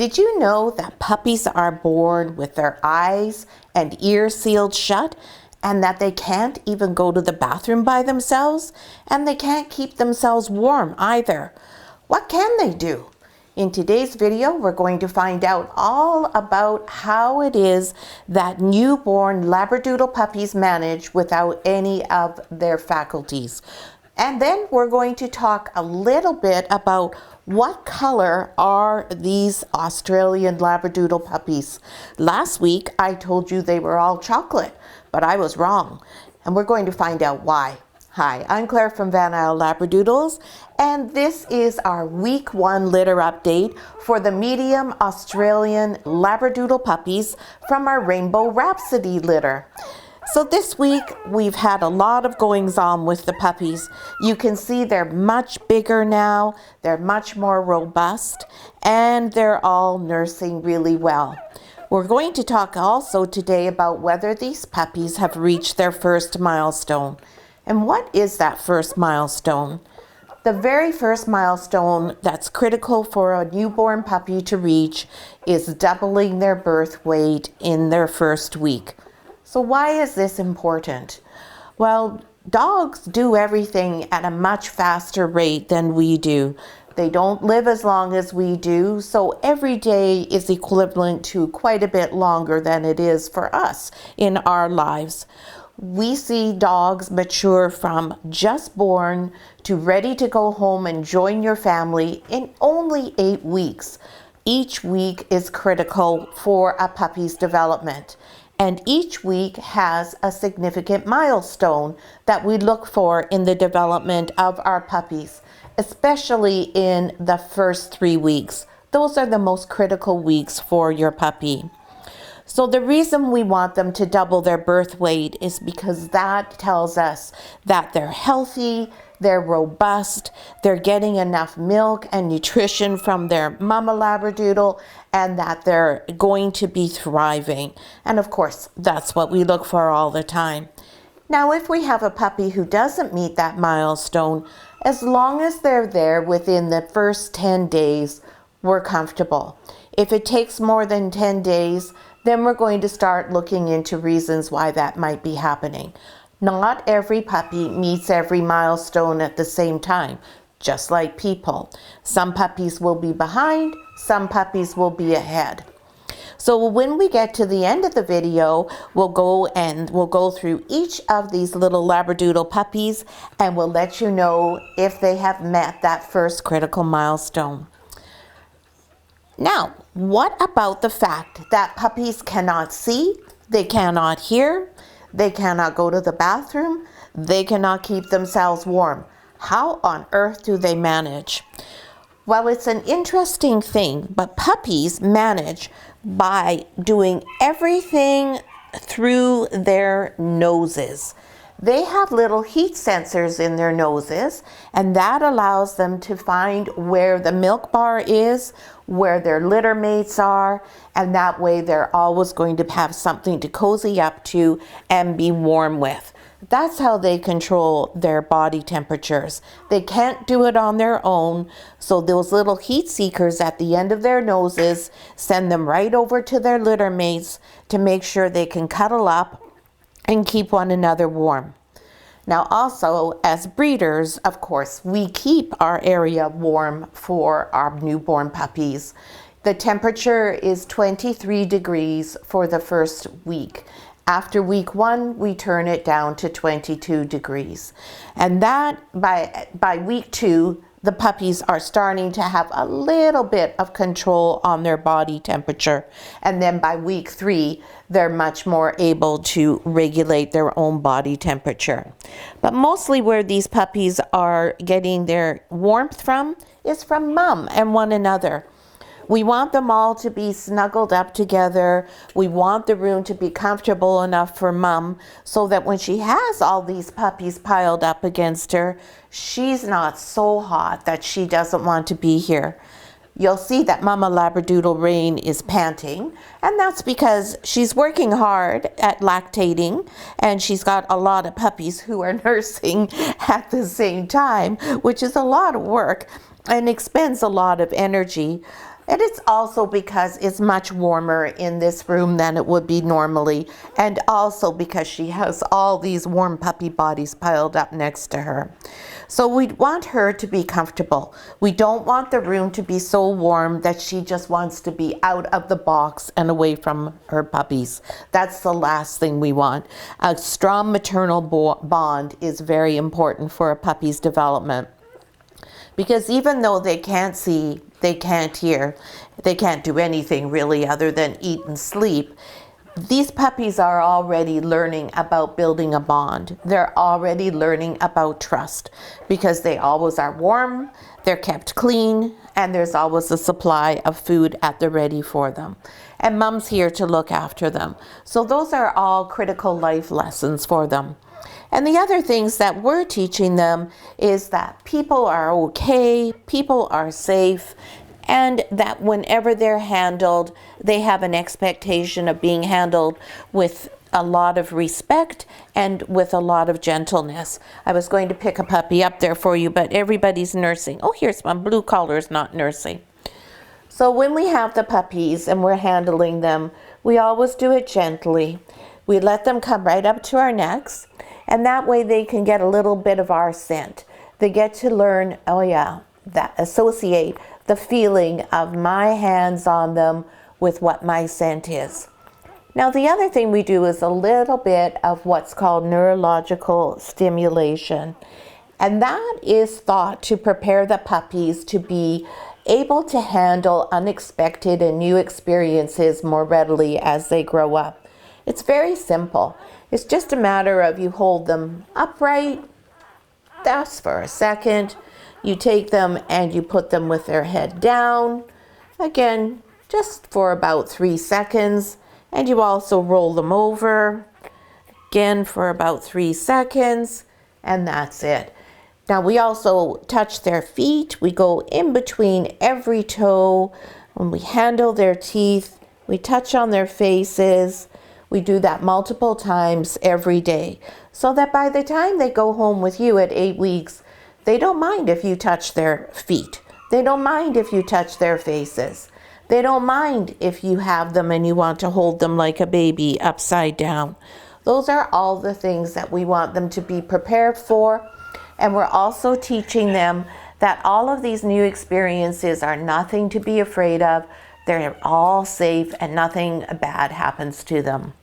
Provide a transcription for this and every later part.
Did you know that puppies are born with their eyes and ears sealed shut, and that they can't even go to the bathroom by themselves, and they can't keep themselves warm either? What can they do? In today's video, we're going to find out all about how it is that newborn Labradoodle puppies manage without any of their faculties. And then we're going to talk a little bit about what color are these Australian Labradoodle puppies. Last week, I told you they were all chocolate, but I was wrong. And we're going to find out why. Hi, I'm Claire from Van Isle Labradoodles, and this is our week 1 litter update for the medium Australian Labradoodle puppies from our Rainbow Rhapsody litter. So this week we've had a lot of goings on with the puppies. You can see they're much bigger now, they're much more robust, and they're all nursing really well. We're going to talk also today about whether these puppies have reached their first milestone. And what is that first milestone? The very first milestone that's critical for a newborn puppy to reach is doubling their birth weight in their first week. So why is this important? Well, dogs do everything at a much faster rate than we do. They don't live as long as we do, so every day is equivalent to quite a bit longer than it is for us in our lives. We see dogs mature from just born to ready to go home and join your family in only 8 weeks. Each week is critical for a puppy's development, and each week has a significant milestone that we look for in the development of our puppies, especially in the first 3 weeks. Those are the most critical weeks for your puppy. So the reason we want them to double their birth weight is because that tells us that they're healthy, they're robust, they're getting enough milk and nutrition from their mama Labradoodle, and that they're going to be thriving. And of course, that's what we look for all the time. Now, if we have a puppy who doesn't meet that milestone, as long as they're there within the first 10 days, we're comfortable. If it takes more than 10 days, then we're going to start looking into reasons why that might be happening. Not every puppy meets every milestone at the same time, just like people. Some puppies will be behind, some puppies will be ahead. So when we get to the end of the video, we'll go through each of these little Labradoodle puppies, and we'll let you know if they have met that first critical milestone. Now, what about the fact that puppies cannot see, they cannot hear, they cannot go to the bathroom, they cannot keep themselves warm? How on earth do they manage? Well, it's an interesting thing, but puppies manage by doing everything through their noses. They have little heat sensors in their noses, and that allows them to find where the milk bar is, where their litter mates are, and that way they're always going to have something to cozy up to and be warm with. That's how they control their body temperatures. They can't do it on their own, so those little heat seekers at the end of their noses send them right over to their litter mates to make sure they can cuddle up and keep one another warm. Now also, as breeders, of course, we keep our area warm for our newborn puppies. The temperature is 23 degrees for the first week. After week 1, we turn it down to 22 degrees. And that, by week 2, the puppies are starting to have a little bit of control on their body temperature. And then by week 3, they're much more able to regulate their own body temperature. But mostly where these puppies are getting their warmth from is from mom and one another. We want them all to be snuggled up together. We want the room to be comfortable enough for mom so that when she has all these puppies piled up against her, she's not so hot that she doesn't want to be here. You'll see that Mama Labradoodle Rain is panting, and that's because she's working hard at lactating, and she's got a lot of puppies who are nursing at the same time, which is a lot of work and expends a lot of energy. And it's also because it's much warmer in this room than it would be normally. And also because she has all these warm puppy bodies piled up next to her. So we want her to be comfortable. We don't want the room to be so warm that she just wants to be out of the box and away from her puppies. That's the last thing we want. A strong maternal bond is very important for a puppy's development. Because even though they can't see, they can't hear, they can't do anything really other than eat and sleep, these puppies are already learning about building a bond. They're already learning about trust because they always are warm, they're kept clean, and there's always a supply of food at the ready for them. And mom's here to look after them. So those are all critical life lessons for them. And the other things that we're teaching them is that people are okay, people are safe, and that whenever they're handled, they have an expectation of being handled with a lot of respect and with a lot of gentleness. I was going to pick a puppy up there for you, but everybody's nursing. Oh, here's one. Blue collar's not nursing. So when we have the puppies and we're handling them, we always do it gently. We let them come right up to our necks, and that way they can get a little bit of our scent. They get to learn, oh yeah, that associate the feeling of my hands on them with what my scent is. Now the other thing we do is a little bit of what's called neurological stimulation. And that is thought to prepare the puppies to be able to handle unexpected and new experiences more readily as they grow up. It's very simple. It's just a matter of you hold them upright, that's for a second. You take them and you put them with their head down, again, just for about 3 seconds. And you also roll them over, again, for about 3 seconds, and that's it. Now we also touch their feet. We go in between every toe. When we handle their teeth, we touch on their faces. We do that multiple times every day, so that by the time they go home with you at 8 weeks, they don't mind if you touch their feet. They don't mind if you touch their faces. They don't mind if you have them and you want to hold them like a baby upside down. Those are all the things that we want them to be prepared for. And we're also teaching them that all of these new experiences are nothing to be afraid of. They're all safe and nothing bad happens to them.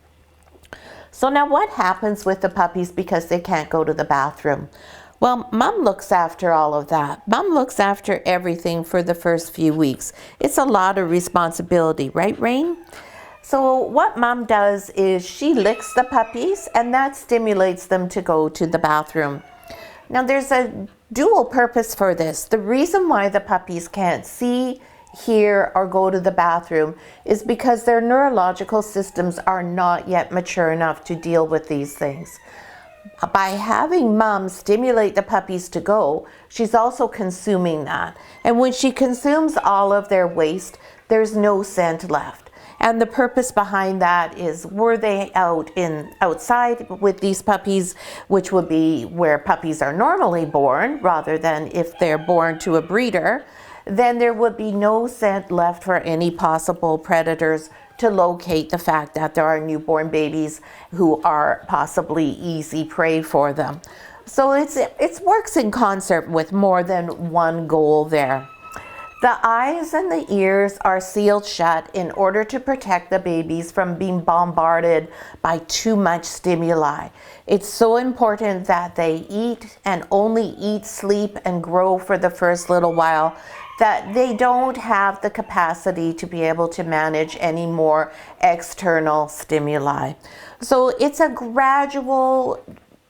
So now what happens with the puppies because they can't go to the bathroom? Well, mom looks after all of that. Mom looks after everything for the first few weeks. It's a lot of responsibility, right, Rain? So what mom does is she licks the puppies and that stimulates them to go to the bathroom. Now there's a dual purpose for this. The reason why the puppies can't see, hear, or go to the bathroom is because their neurological systems are not yet mature enough to deal with these things. By having mom stimulate the puppies to go, she's also consuming that. And when she consumes all of their waste, there's no scent left. And the purpose behind that is, were they outside with these puppies, which would be where puppies are normally born, rather than if they're born to a breeder, then there would be no scent left for any possible predators to locate the fact that there are newborn babies who are possibly easy prey for them. So it works in concert with more than one goal there. The eyes and the ears are sealed shut in order to protect the babies from being bombarded by too much stimuli. It's so important that they eat and only eat, sleep, and grow for the first little while, that they don't have the capacity to be able to manage any more external stimuli. So it's a gradual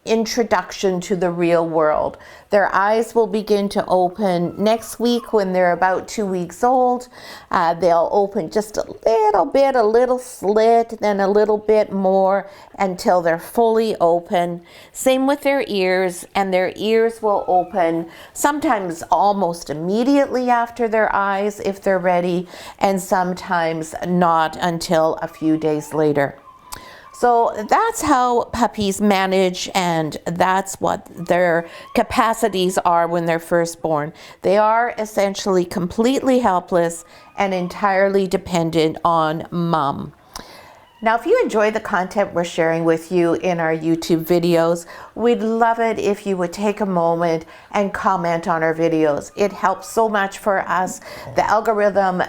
introduction to the real world. Their eyes will begin to open next week when they're about 2 weeks old. They'll open just a little bit, a little slit, then a little bit more until they're fully open. Same with their ears, and their ears will open sometimes almost immediately after their eyes if they're ready, and sometimes not until a few days later. So that's how puppies manage, and that's what their capacities are when they're first born. They are essentially completely helpless and entirely dependent on mom. Now, if you enjoy the content we're sharing with you in our YouTube videos, we'd love it if you would take a moment and comment on our videos. It helps so much for us. The algorithm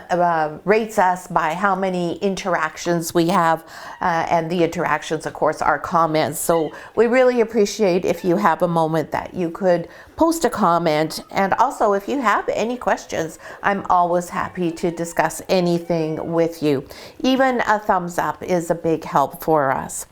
rates us by how many interactions we have, and the interactions, of course, are comments. So we really appreciate if you have a moment that you could post a comment. And also, if you have any questions, I'm always happy to discuss anything with you. Even a thumbs up is a big help for us.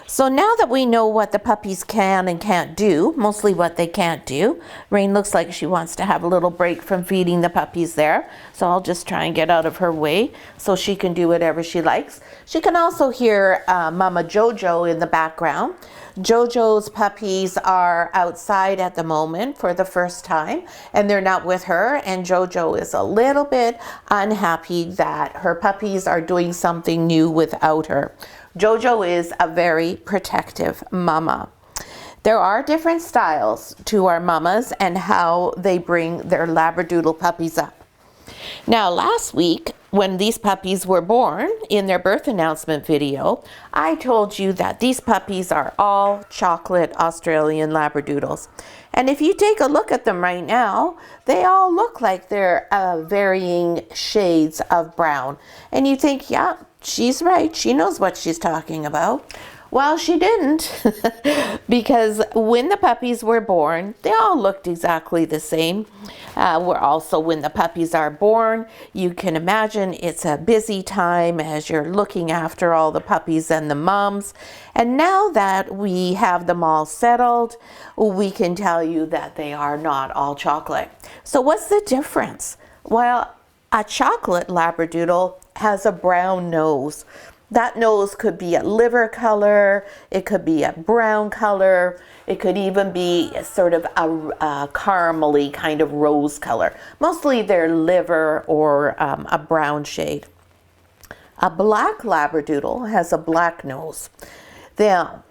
So now that we know what the puppies can and can't do, mostly what they can't do, Rain looks like she wants to have a little break from feeding the puppies there. So I'll just try and get out of her way so she can do whatever she likes. She can also hear Mama Jojo in the background. Jojo's puppies are outside at the moment for the first time, and they're not with her, and Jojo is a little bit unhappy that her puppies are doing something new without her. Jojo is a very protective mama. There are different styles to our mamas and how they bring their Labradoodle puppies up. Now, last week, when these puppies were born, in their birth announcement video, I told you that these puppies are all chocolate Australian Labradoodles. And if you take a look at them right now, they all look like they're varying shades of brown. And you think, yeah, she's right. She knows what she's talking about. Well, she didn't, because when the puppies were born, they all looked exactly the same. When the puppies are born, you can imagine it's a busy time as you're looking after all the puppies and the moms. And now that we have them all settled, we can tell you that they are not all chocolate. So what's the difference? Well, a chocolate Labradoodle has a brown nose. That nose could be a liver color, it could be a brown color, it could even be sort of a caramely kind of rose color. Mostly they're liver or a brown shade. A black Labradoodle has a black nose. Now,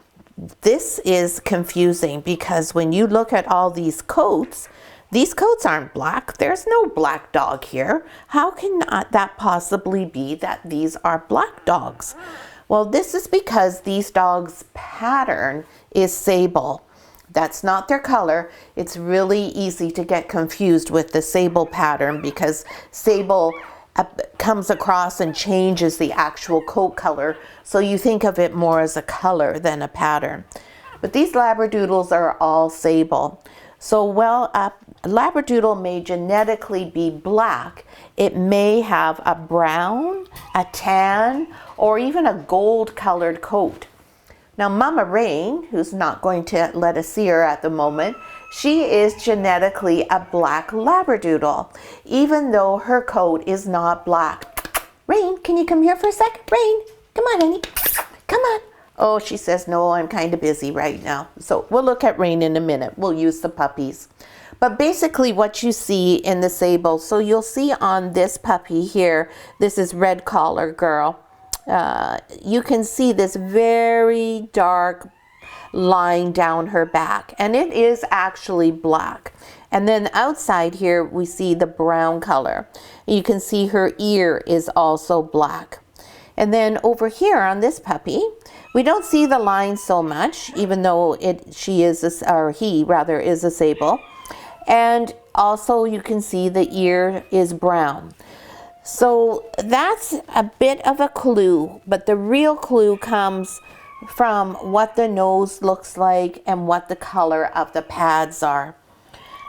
this is confusing because when you look at all these coats aren't black. There's no black dog here. How can that possibly be that these are black dogs? Well, this is because these dogs' pattern is sable. That's not their color. It's really easy to get confused with the sable pattern because sable comes across and changes the actual coat color. So you think of it more as a color than a pattern. But these Labradoodles are all sable. So while a Labradoodle may genetically be black, it may have a brown, a tan, or even a gold colored coat. Now, Mama Rain, who's not going to let us see her at the moment, she is genetically a black Labradoodle, even though her coat is not black. Rain, can you come here for a sec? Rain, come on, honey, come on. Oh, she says, no, I'm kind of busy right now. So we'll look at Rain in a minute. We'll use the puppies. But basically what you see in the sable, so you'll see on this puppy here, this is Red Collar Girl. You can see this very dark line down her back, and it is actually black. And then outside here, we see the brown color. You can see her ear is also black. And then over here on this puppy, we don't see the line so much, even though he is a sable. And also you can see the ear is brown. So that's a bit of a clue, but the real clue comes from what the nose looks like and what the color of the pads are.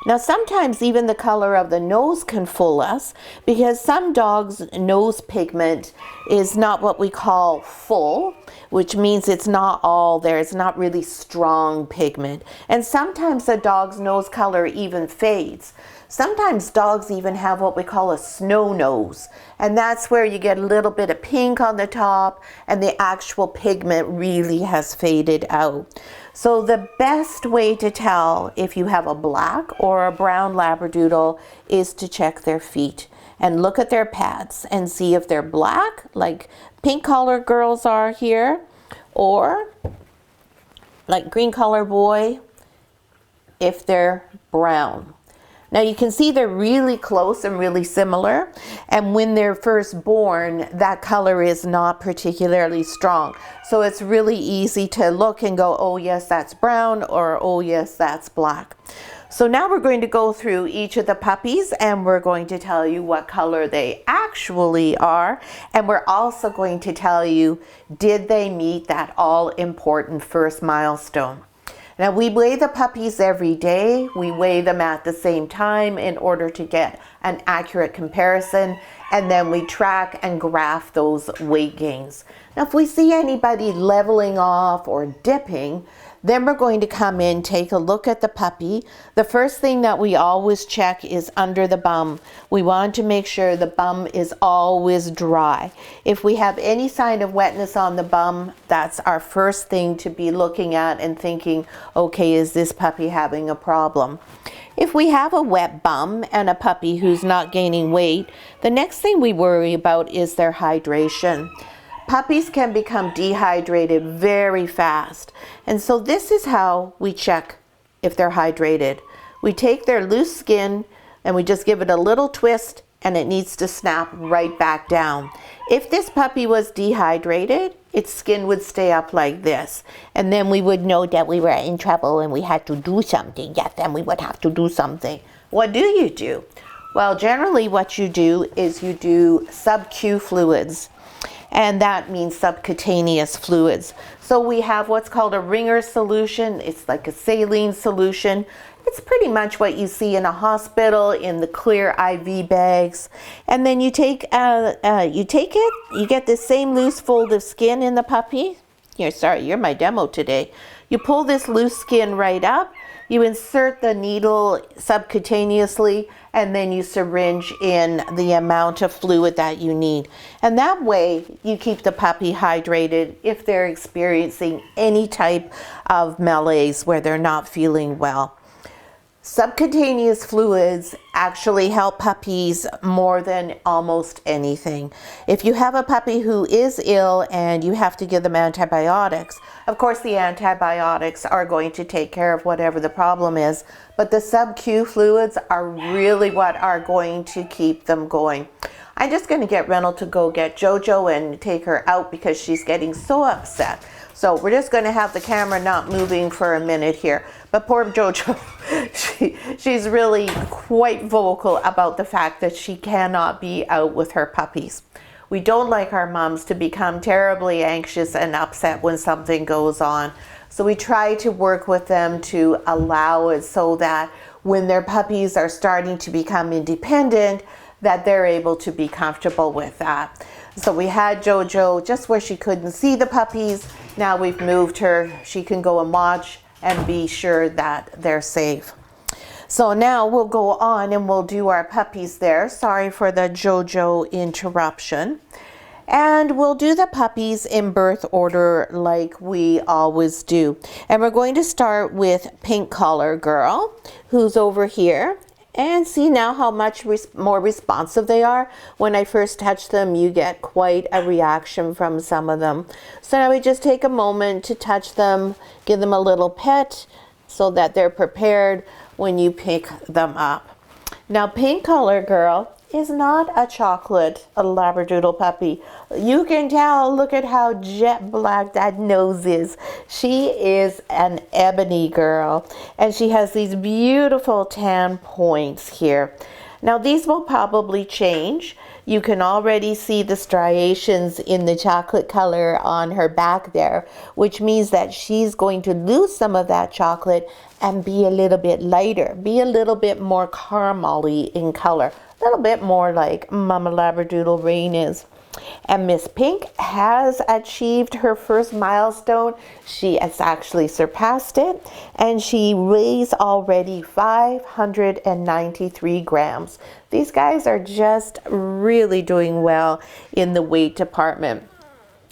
Now, sometimes even the color of the nose can fool us because some dogs' nose pigment is not what we call full, which means it's not all there. It's not really strong pigment. And sometimes the dog's nose color even fades. Sometimes dogs even have what we call a snow nose, and that's where you get a little bit of pink on the top and the actual pigment really has faded out. So the best way to tell if you have a black or a brown Labradoodle is to check their feet and look at their pads and see if they're black, like pink collar girls are here, or like green color boy if they're brown. Now you can see they're really close and really similar, and when they're first born, that color is not particularly strong. So it's really easy to look and go, oh yes, that's brown, or oh yes, that's black. So now we're going to go through each of the puppies and we're going to tell you what color they actually are, and we're also going to tell you, did they meet that all important first milestone? Now we weigh the puppies every day. We weigh them at the same time in order to get an accurate comparison, and then we track and graph those weight gains. Now if we see anybody leveling off or dipping, then we're going to come in, take a look at the puppy. The first thing that we always check is under the bum. We want to make sure the bum is always dry. If we have any sign of wetness on the bum, that's our first thing to be looking at and thinking, okay, is this puppy having a problem? If we have a wet bum and a puppy who's not gaining weight, the next thing we worry about is their hydration. Puppies can become dehydrated very fast, and so this is how we check if they're hydrated. We take their loose skin and we just give it a little twist, and it needs to snap right back down. If this puppy was dehydrated, its skin would stay up like this, and then we would know that we were in trouble and we had to do something. Yes, then we would have to do something. What do you do? Well, generally what you do is you do sub-Q fluids, and that means subcutaneous fluids. So we have what's called a ringer solution. It's like a saline solution. It's pretty much what you see in a hospital in the clear IV bags. And then you take it, you get the same loose fold of skin in the puppy. Here, sorry, you're my demo today. You pull this loose skin right up, you insert the needle subcutaneously, and then you syringe in the amount of fluid that you need. And that way you keep the puppy hydrated if they're experiencing any type of malaise where they're not feeling well. Subcutaneous fluids actually help puppies more than almost anything. If you have a puppy who is ill and you have to give them antibiotics, of course the antibiotics are going to take care of whatever the problem is, but the sub-Q fluids are really what are going to keep them going. I'm just going to get Reynolds to go get Jojo and take her out because she's getting so upset. So we're just going to have the camera not moving for a minute here. But poor Jojo, she's really quite vocal about the fact that she cannot be out with her puppies. We don't like our moms to become terribly anxious and upset when something goes on. So we try to work with them to allow it so that when their puppies are starting to become independent, that they're able to be comfortable with that. So we had Jojo just where she couldn't see the puppies. Now we've moved her. She can go and watch and be sure that they're safe. So now we'll go on and we'll do our puppies there. Sorry for the Jojo interruption. And we'll do the puppies in birth order like we always do. And we're going to start with Pink Collar Girl, who's over here. And see now how much more responsive they are. When I first touch them, you get quite a reaction from some of them. So now we just take a moment to touch them, give them a little pet so that they're prepared when you pick them up. Now, Pink Collar Girl is not a chocolate Labradoodle puppy. You can tell, look at how jet black that nose is. She is an ebony girl, and she has these beautiful tan points here. Now these will probably change. You can already see the striations in the chocolate color on her back there, which means that she's going to lose some of that chocolate and be a little bit lighter, be a little bit more caramel-y in color. A little bit more like Mama Labradoodle Rain is. And Miss Pink has achieved her first milestone. She has actually surpassed it, and she weighs already 593 grams. These guys are just really doing well in the weight department.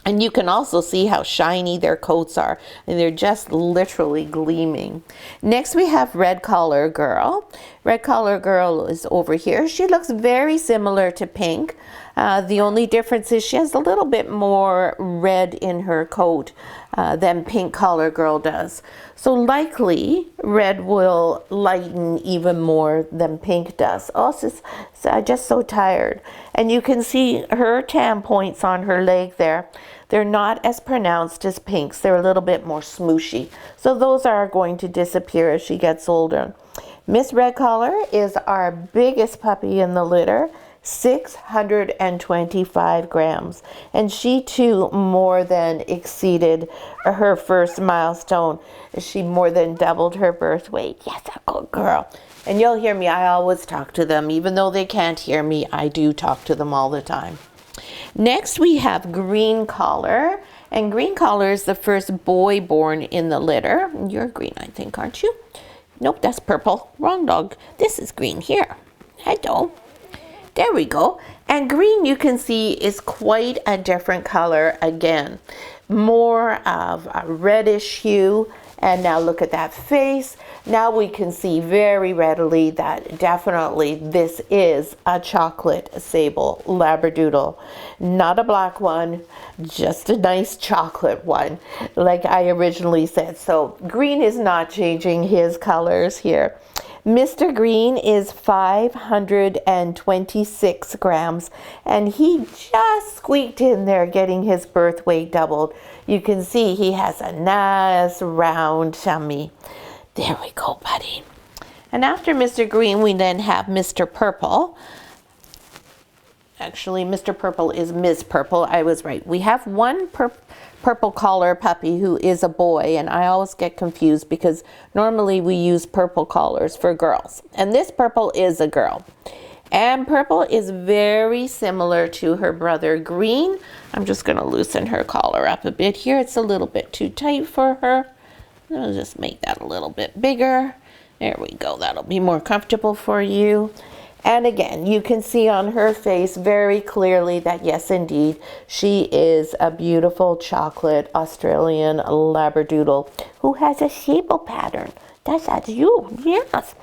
And you can also see how shiny their coats are, and they're just literally gleaming. Next we have Red Collar Girl. Red Collar Girl is over here. She looks very similar to Pink. The only difference is she has a little bit more red in her coat than Pink Collar Girl does. So likely red will lighten even more than pink does. Oh, I'm just so tired. And you can see her tan points on her leg there. They're not as pronounced as Pink's. They're a little bit more smooshy. So those are going to disappear as she gets older. Miss Red Collar is our biggest puppy in the litter, 625 grams. And she too more than exceeded her first milestone. She more than doubled her birth weight. Yes, a good girl. And you'll hear me, I always talk to them. Even though they can't hear me, I do talk to them all the time. Next we have Green Collar. And Green Collar is the first boy born in the litter. You're green, I think, aren't you? Nope, that's purple. Wrong dog. This is green here. Hello. There we go. And green, you can see, is quite a different color again. More of a reddish hue. And now look at that face. Now we can see very readily that definitely this is a chocolate sable Labradoodle. Not a black one, just a nice chocolate one, like I originally said. So green is not changing his colors here. Mr. Green is 526 grams, and he just squeaked in there getting his birth weight doubled. You can see he has a nice round tummy. There we go, buddy. And after Mr. Green, we then have Mr. Purple. Actually, Mr. Purple is Ms. Purple. I was right. We have one purple collar puppy who is a boy, and I always get confused because normally we use purple collars for girls. And this Purple is a girl. And Purple is very similar to her brother Green. I'm just going to loosen her collar up a bit here. It's a little bit too tight for her. I'll just make that a little bit bigger. There we go. That'll be more comfortable for you. And again, you can see on her face very clearly that yes, indeed, she is a beautiful chocolate Australian Labradoodle who has a sable pattern. That's you, yes.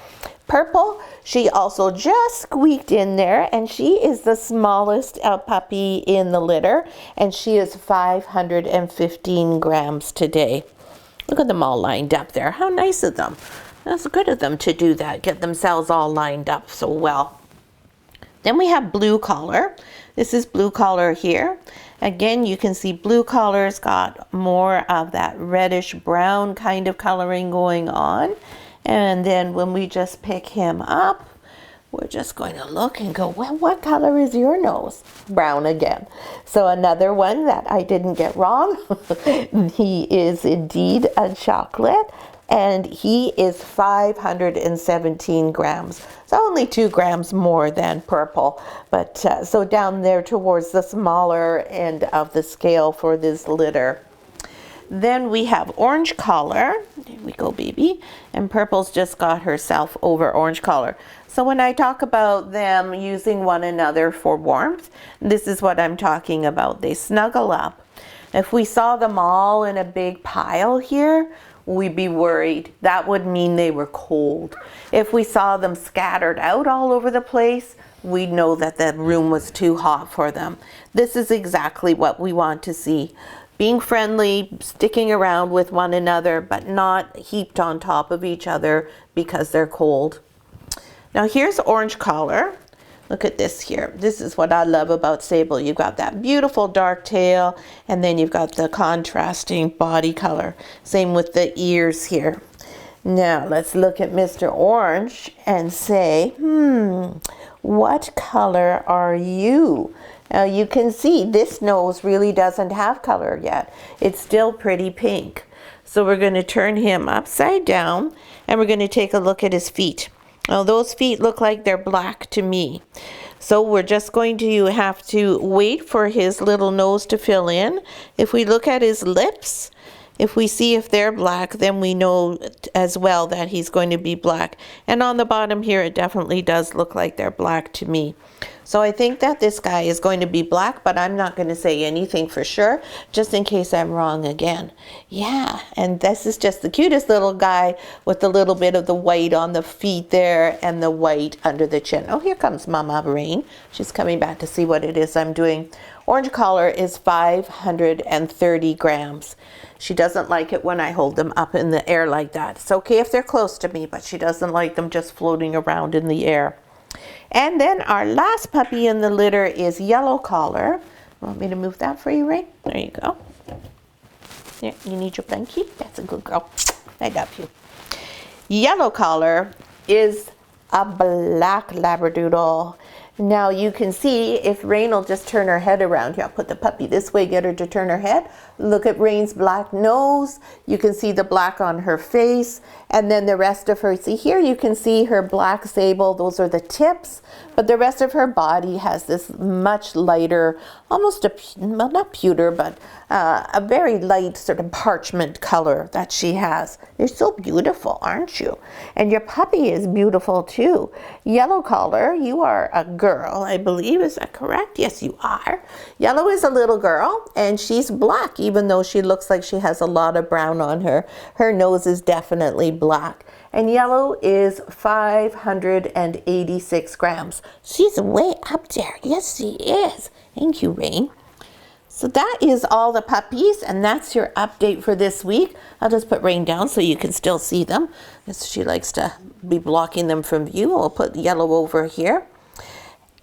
Purple, she also just squeaked in there, and she is the smallest puppy in the litter, and she is 515 grams today. Look at them all lined up there. How nice of them. That's good of them to do that, get themselves all lined up so well. Then we have Blue Collar. This is Blue Collar here. Again, you can see Blue Collar's got more of that reddish brown kind of coloring going on. And then when we just pick him up, we're just going to look and go, well, what color is your nose? Brown again. So another one that I didn't get wrong. He is indeed a chocolate, and he is 517 grams. So only 2 grams more than Purple. But so down there towards the smaller end of the scale for this litter. Then we have Orange Collar. There we go, baby. And Purple's just got herself over Orange Collar. So when I talk about them using one another for warmth, this is what I'm talking about. They snuggle up. If we saw them all in a big pile here, we'd be worried. That would mean they were cold. If we saw them scattered out all over the place, we'd know that the room was too hot for them. This is exactly what we want to see. Being friendly, sticking around with one another, but not heaped on top of each other because they're cold. Now here's Orange Collar. Look at this here. This is what I love about Sable. You've got that beautiful dark tail, and then you've got the contrasting body color. Same with the ears here. Now let's look at Mr. Orange and say, what color are you? Now you can see this nose really doesn't have color yet. It's still pretty pink. So we're going to turn him upside down, and we're going to take a look at his feet. Now those feet look like they're black to me. So we're just going to have to wait for his little nose to fill in. If we look at his lips, If we see if they're black, then we know as well that he's going to be black. And on the bottom here, it definitely does look like they're black to me. So I think that this guy is going to be black, but I'm not going to say anything for sure, just in case I'm wrong again. Yeah, and this is just the cutest little guy with a little bit of the white on the feet there and the white under the chin. Oh, here comes Mama Rain. She's coming back to see what it is I'm doing. Orange collar is 530 grams. She doesn't like it when I hold them up in the air like that. It's okay if they're close to me, but she doesn't like them just floating around in the air. And then our last puppy in the litter is yellow collar. Want me to move that for you, Ray? There you go. There, you need your blankie? That's a good girl. I love you. Yellow collar is a black Labradoodle. Now you can see if Rain will just turn her head around. Here, I'll put the puppy this way, get her to turn her head. Look at Rain's black nose. You can see the black on her face. And then the rest of her, see here, you can see her black sable. Those are the tips. But the rest of her body has this much lighter, almost a, well, not pewter, but a very light sort of parchment color that she has. You're so beautiful, aren't you? And your puppy is beautiful too. Yellow collar, you are a girl, I believe. Is that correct? Yes, you are. Yellow is a little girl, and she's black, even though she looks like she has a lot of brown on her. Her nose is definitely black. And yellow is 586 grams. She's way up there. Yes, she is. Thank you, Rain. So that is all the puppies, and that's your update for this week. I'll just put Rain down so you can still see them, because she likes to be blocking them from view. I'll put yellow over here.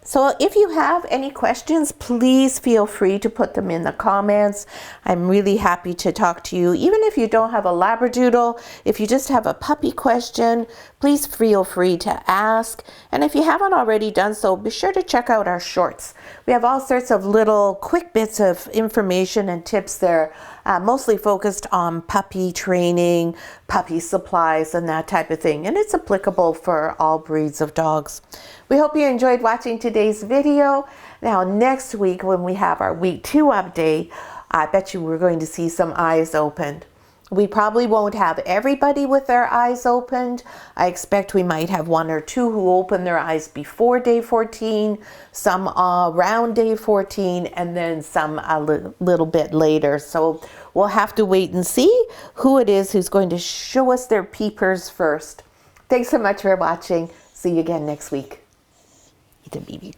So if you have any questions, please feel free to put them in the comments. I'm really happy to talk to you. Even if you don't have a Labradoodle, if you just have a puppy question, please feel free to ask. And if you haven't already done so, be sure to check out our shorts. We have all sorts of little quick bits of information and tips there, mostly focused on puppy training, puppy supplies, and that type of thing. And it's applicable for all breeds of dogs. We hope you enjoyed watching today's video. Now next week when we have our week 2 update, I bet you we're going to see some eyes opened. We probably won't have everybody with their eyes opened. I expect we might have 1 or 2 who open their eyes before day 14, some around day 14, and then some a little bit later. So we'll have to wait and see who it is who's going to show us their peepers first. Thanks so much for watching. See you again next week. It's a baby.